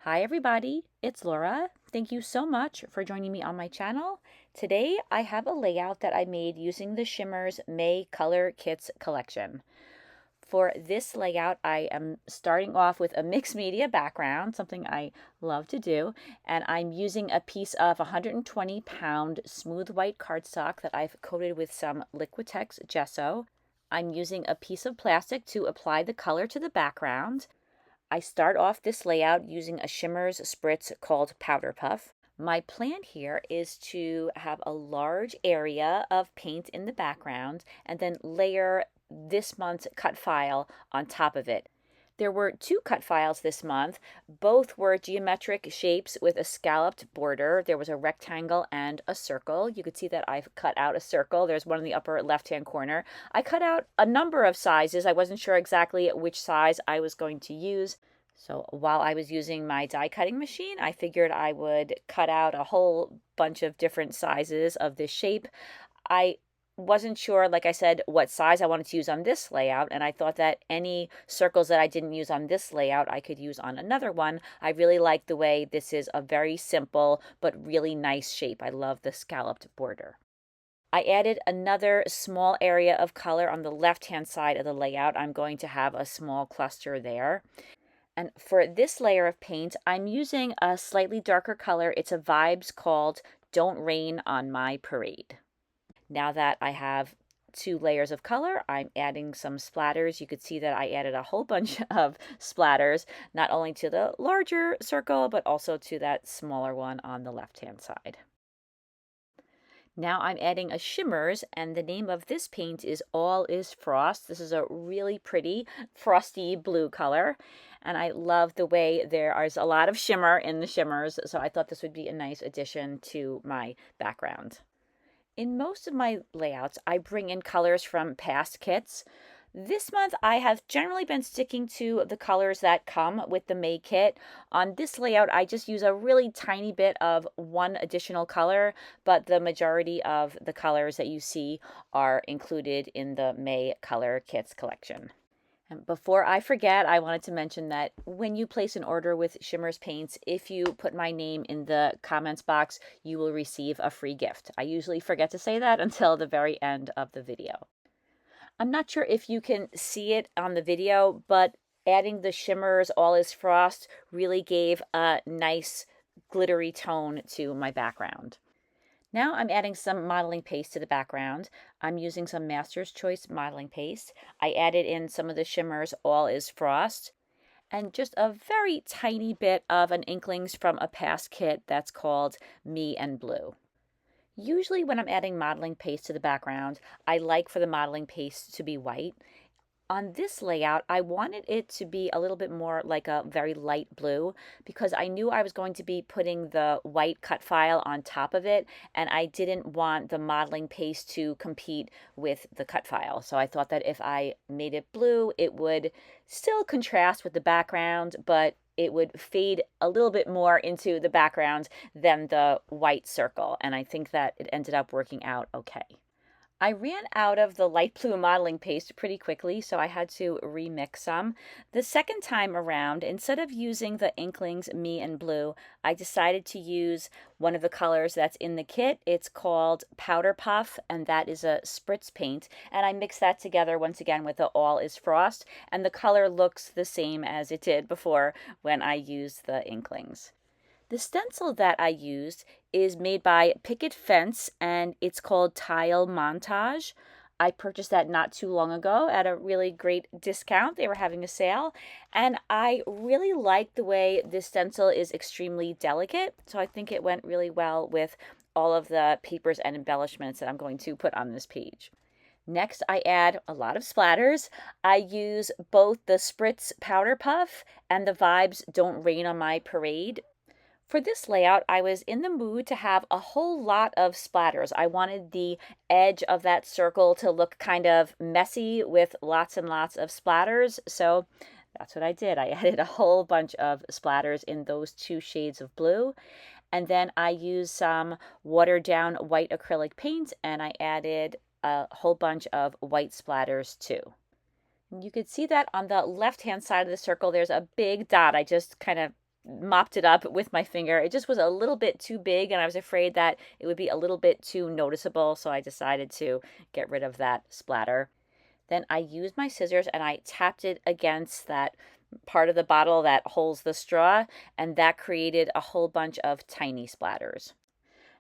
Hi everybody, it's Laura. Thank you so much for joining me on my channel. Today I have a layout that I made using the Shimmerz May Color Kitz collection. For this layout, I am starting off with a mixed media background, something I love to do, and I'm using a piece of 120-pound smooth white cardstock that I've coated with some Liquitex gesso. I'm using a piece of plastic to apply the color to the background. I start off this layout using a Shimmerz Spritz called Powder Puff. My plan here is to have a large area of paint in the background and then layer this month's cut file on top of it. There were two cut files this month. Both were geometric shapes with a scalloped border. There was a rectangle and a circle. You could see that I've cut out a circle. There's one in the upper left-hand corner. I cut out a number of sizes. I wasn't sure exactly which size I was going to use. So while I was using my die cutting machine, I figured I would cut out a whole bunch of different sizes of this shape. I wasn't sure, like I said, what size I wanted to use on this layout, and I thought that any circles that I didn't use on this layout I could use on another one. I really like the way this is a very simple but really nice shape. I love the scalloped border. I added another small area of color on the left-hand side of the layout. I'm going to have a small cluster there. And for this layer of paint, I'm using a slightly darker color. It's a Vibez called Don't Rain on My Parade. Now that I have two layers of color, I'm adding some splatters. You could see that I added a whole bunch of splatters, not only to the larger circle, but also to that smaller one on the left-hand side. Now I'm adding a Shimmerz, and the name of this paint is All Is Frost. This is a really pretty frosty blue color, and I love the way there is a lot of shimmer in the Shimmerz, so I thought this would be a nice addition to my background. In most of my layouts, I bring in colors from past kits. This month, I have generally been sticking to the colors that come with the May kit. On this layout, I just use a really tiny bit of one additional color, but the majority of the colors that you see are included in the May Color Kitz collection. And before I forget, I wanted to mention that when you place an order with Shimmerz Paints, if you put my name in the comments box, you will receive a free gift. I usually forget to say that until the very end of the video. I'm not sure if you can see it on the video, but adding the Shimmerz All Is Frost really gave a nice glittery tone to my background. Now I'm adding some modeling paste to the background. I'm using some Master's Choice modeling paste. I added in some of the Shimmerz All Is Frost and just a very tiny bit of an Inklingz from a past kit that's called Me and Blue. Usually when I'm adding modeling paste to the background, I like for the modeling paste to be white. On this layout, I wanted it to be a little bit more like a very light blue because I knew I was going to be putting the white cut file on top of it, and I didn't want the modeling paste to compete with the cut file. So I thought that if I made it blue, it would still contrast with the background, but it would fade a little bit more into the background than the white circle, and I think that it ended up working out okay. I ran out of the light blue modeling paste pretty quickly, so I had to remix some. The second time around, instead of using the Inklingz Me and Blue, I decided to use one of the colors that's in the kit. It's called Powder Puff, and that is a Spritz paint. And I mixed that together once again with the All Is Frost, and the color looks the same as it did before when I used the Inklingz. The stencil that I used is made by Picket Fence, and it's called Tile Montage. I purchased that not too long ago at a really great discount. They were having a sale, and I really like the way this stencil is extremely delicate, so I think it went really well with all of the papers and embellishments that I'm going to put on this page. Next, I add a lot of splatters. I use both the Spritz Powder Puff and the Vibez Don't Rain on My Parade. For this layout, I was in the mood to have a whole lot of splatters. I wanted the edge of that circle to look kind of messy with lots and lots of splatters, so that's what I did. I added a whole bunch of splatters in those two shades of blue, and then I used some watered down white acrylic paint, and I added a whole bunch of white splatters too. You could see that on the left-hand side of the circle, there's a big dot. I just kind of mopped it up with my finger. It just was a little bit too big, and I was afraid that it would be a little bit too noticeable, so I decided to get rid of that splatter. Then I used my scissors and I tapped it against that part of the bottle that holds the straw, and that created a whole bunch of tiny splatters.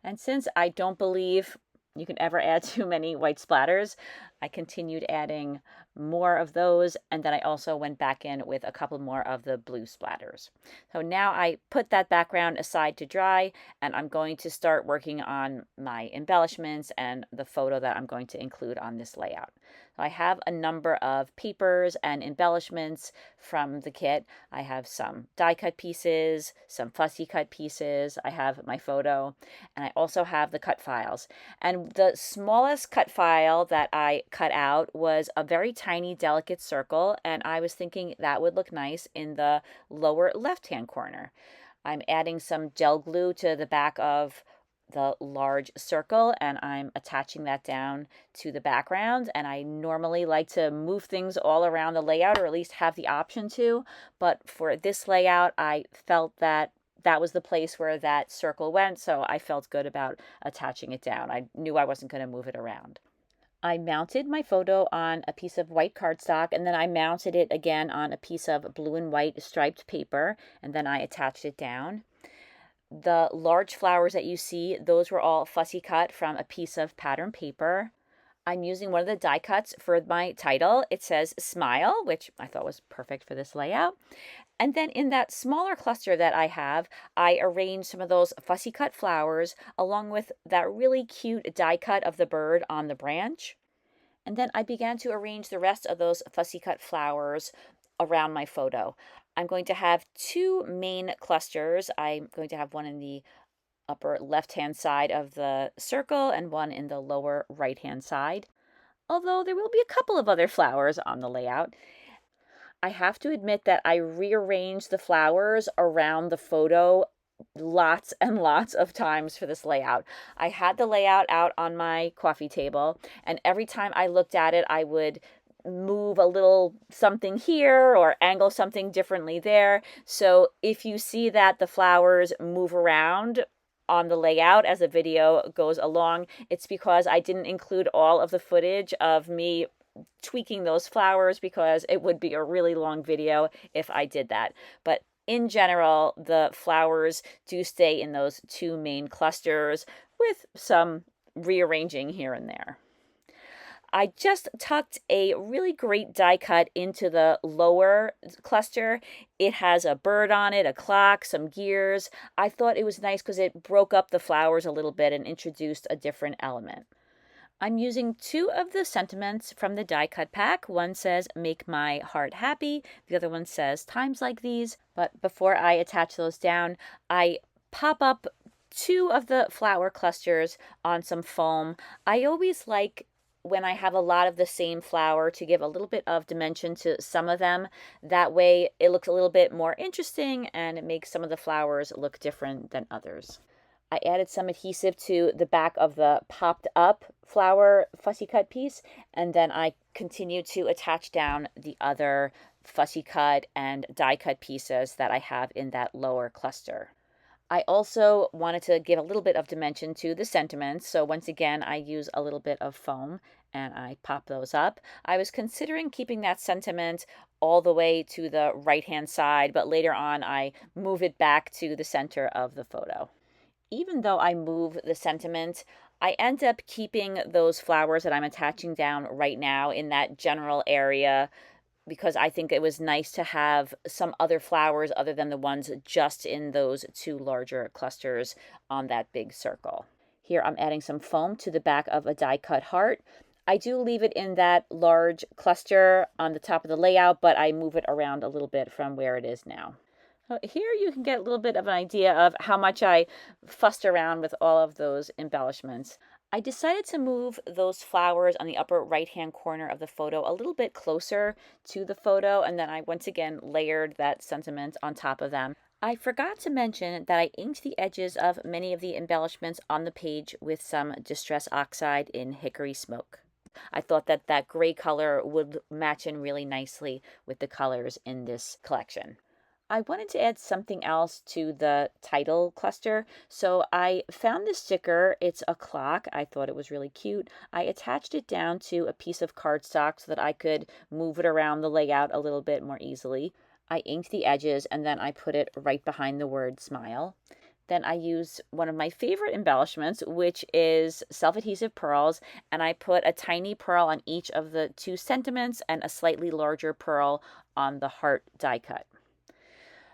And since I don't believe you can ever add too many white splatters, I continued adding more of those, and then I also went back in with a couple more of the blue splatters. So now I put that background aside to dry, and I'm going to start working on my embellishments and the photo that I'm going to include on this layout. So I have a number of papers and embellishments from the kit. I have some die cut pieces, some fussy cut pieces, I have my photo, and I also have the cut files. And the smallest cut file that I cut out was a very tiny, delicate circle, and I was thinking that would look nice in the lower left-hand corner. I'm adding some gel glue to the back of the large circle, and I'm attaching that down to the background. And I normally like to move things all around the layout, or at least have the option to, but for this layout I felt that that was the place where that circle went, so I felt good about attaching it down. I knew I wasn't going to move it around. I mounted my photo on a piece of white cardstock, and then I mounted it again on a piece of blue and white striped paper, and then I attached it down. The large flowers that you see, those were all fussy cut from a piece of pattern paper. I'm using one of the die cuts for my title. It says Smile, which I thought was perfect for this layout. And then in that smaller cluster that I have, I arranged some of those fussy cut flowers along with that really cute die cut of the bird on the branch. And then I began to arrange the rest of those fussy cut flowers around my photo. I'm going to have two main clusters. I'm going to have one in the upper left-hand side of the circle and one in the lower right-hand side, although there will be a couple of other flowers on the layout. I have to admit that I rearranged the flowers around the photo lots and lots of times for this layout. I had the layout out on my coffee table, and every time I looked at it, I would move a little something here or angle something differently there. So if you see that the flowers move around on the layout as the video goes along, it's because I didn't include all of the footage of me tweaking those flowers, because it would be a really long video if I did that. But in general, the flowers do stay in those two main clusters with some rearranging here and there. I just tucked a really great die cut into the lower cluster. It has a bird on it, a clock, some gears. I thought it was nice because it broke up the flowers a little bit and introduced a different element. I'm using two of the sentiments from the die cut pack. One says, "Make my heart happy." The other one says, "Times like these." But before I attach those down, I pop up two of the flower clusters on some foam. I always like, when I have a lot of the same flower, to give a little bit of dimension to some of them. That way it looks a little bit more interesting and it makes some of the flowers look different than others. I added some adhesive to the back of the popped up flower fussy cut piece, and then I continued to attach down the other fussy cut and die cut pieces that I have in that lower cluster. I also wanted to give a little bit of dimension to the sentiments, so once again I use a little bit of foam and I pop those up. I was considering keeping that sentiment all the way to the right hand side, but later on I move it back to the center of the photo. Even though I move the sentiment, I end up keeping those flowers that I'm attaching down right now in that general area, because I think it was nice to have some other flowers other than the ones just in those two larger clusters on that big circle. Here I'm adding some foam to the back of a die cut heart. I do leave it in that large cluster on the top of the layout, but I move it around a little bit from where it is now. Here you can get a little bit of an idea of how much I fussed around with all of those embellishments. I decided to move those flowers on the upper right-hand corner of the photo a little bit closer to the photo, and then I once again layered that sentiment on top of them. I forgot to mention that I inked the edges of many of the embellishments on the page with some Distress Oxide in Hickory Smoke. I thought that that gray color would match in really nicely with the colors in this collection. I wanted to add something else to the title cluster, so I found this sticker. It's a clock. I thought it was really cute. I attached it down to a piece of cardstock so that I could move it around the layout a little bit more easily. I inked the edges and then I put it right behind the word smile. Then I used one of my favorite embellishments, which is self-adhesive pearls, and I put a tiny pearl on each of the 2 sentiments and a slightly larger pearl on the heart die cut.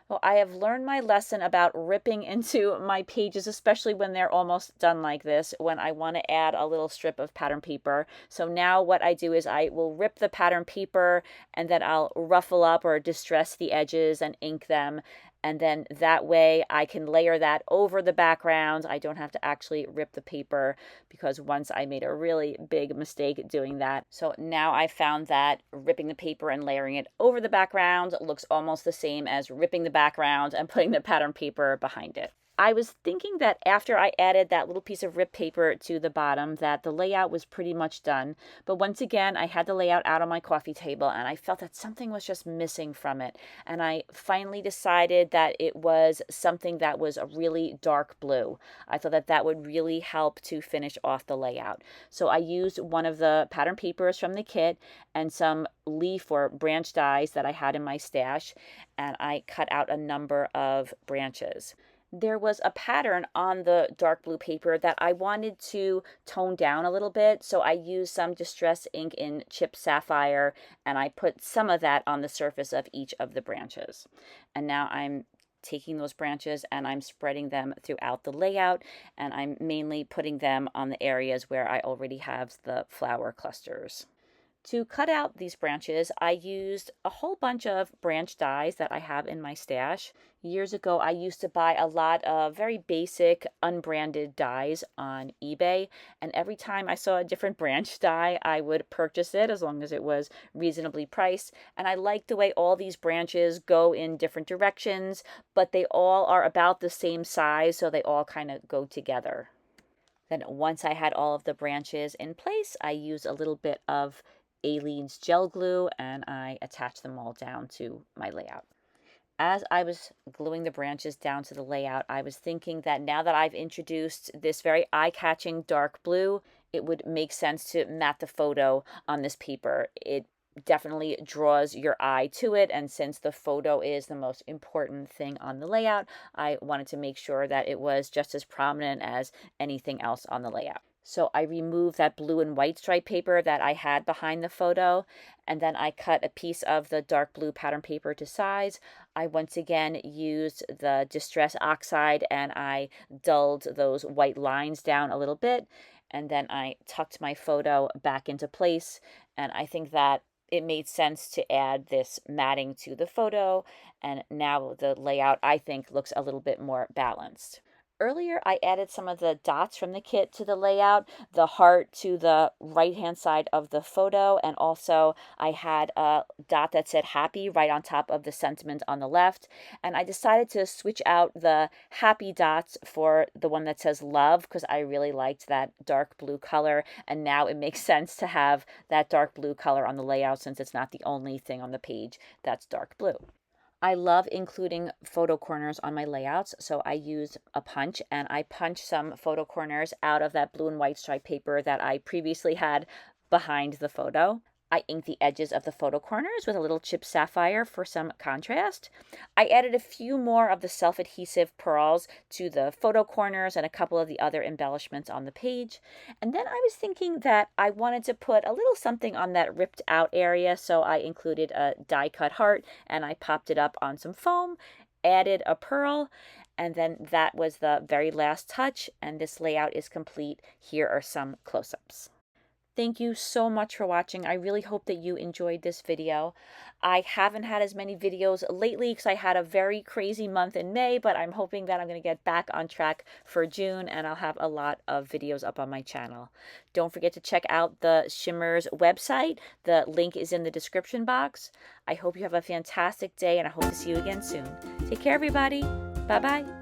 Well, I have learned my lesson about ripping into my pages, especially when they're almost done like this, when I want to add a little strip of pattern paper. So now what I do is I will rip the pattern paper and then I'll ruffle up or distress the edges and ink them. And then that way I can layer that over the background. I don't have to actually rip the paper because once I made a really big mistake doing that. So now I found that ripping the paper and layering it over the background looks almost the same as ripping the background and putting the pattern paper behind it. I was thinking that after I added that little piece of ripped paper to the bottom that the layout was pretty much done. But once again, I had the layout out on my coffee table and I felt that something was just missing from it. And I finally decided that it was something that was a really dark blue. I thought that that would really help to finish off the layout. So I used one of the pattern papers from the kit and some leaf or branch dies that I had in my stash, and I cut out a number of branches. There was a pattern on the dark blue paper that I wanted to tone down a little bit, so I used some distress ink in chipped sapphire, and I put some of that on the surface of each of the branches. And now I'm taking those branches and I'm spreading them throughout the layout, and I'm mainly putting them on the areas where I already have the flower clusters. To cut out these branches, I used a whole bunch of branch dies that I have in my stash. Years ago, I used to buy a lot of very basic unbranded dies on eBay, and every time I saw a different branch die, I would purchase it as long as it was reasonably priced. And I like the way all these branches go in different directions, but they all are about the same size, so they all kind of go together. Then once I had all of the branches in place, I used a little bit of Aleene's gel glue and I attached them all down to my layout. As I was gluing the branches down to the layout, I was thinking that now that I've introduced this very eye-catching dark blue, it would make sense to mat the photo on this paper. It definitely draws your eye to it, and since the photo is the most important thing on the layout, I wanted to make sure that it was just as prominent as anything else on the layout. So I removed that blue and white stripe paper that I had behind the photo, and then I cut a piece of the dark blue pattern paper to size. I once again used the Distress Oxide and I dulled those white lines down a little bit, and then I tucked my photo back into place, and I think that it made sense to add this matting to the photo, and now the layout, I think, looks a little bit more balanced. Earlier, I added some of the dots from the kit to the layout, the heart to the right-hand side of the photo, and also I had a dot that said happy right on top of the sentiment on the left. And I decided to switch out the happy dots for the one that says love because I really liked that dark blue color, and now it makes sense to have that dark blue color on the layout since it's not the only thing on the page that's dark blue. I love including photo corners on my layouts, so I used a punch and I punched some photo corners out of that blue and white stripe paper that I previously had behind the photo. I inked the edges of the photo corners with a little chipped sapphire for some contrast. I added a few more of the self-adhesive pearls to the photo corners and a couple of the other embellishments on the page. And then I was thinking that I wanted to put a little something on that ripped out area, so I included a die cut heart and I popped it up on some foam, added a pearl, and then that was the very last touch, and this layout is complete. Here are some close-ups. Thank you so much for watching. I really hope that you enjoyed this video. I haven't had as many videos lately because I had a very crazy month in May, but I'm hoping that I'm going to get back on track for June and I'll have a lot of videos up on my channel. Don't forget to check out the Shimmerz website. The link is in the description box. I hope you have a fantastic day and I hope to see you again soon. Take care, everybody. Bye-bye.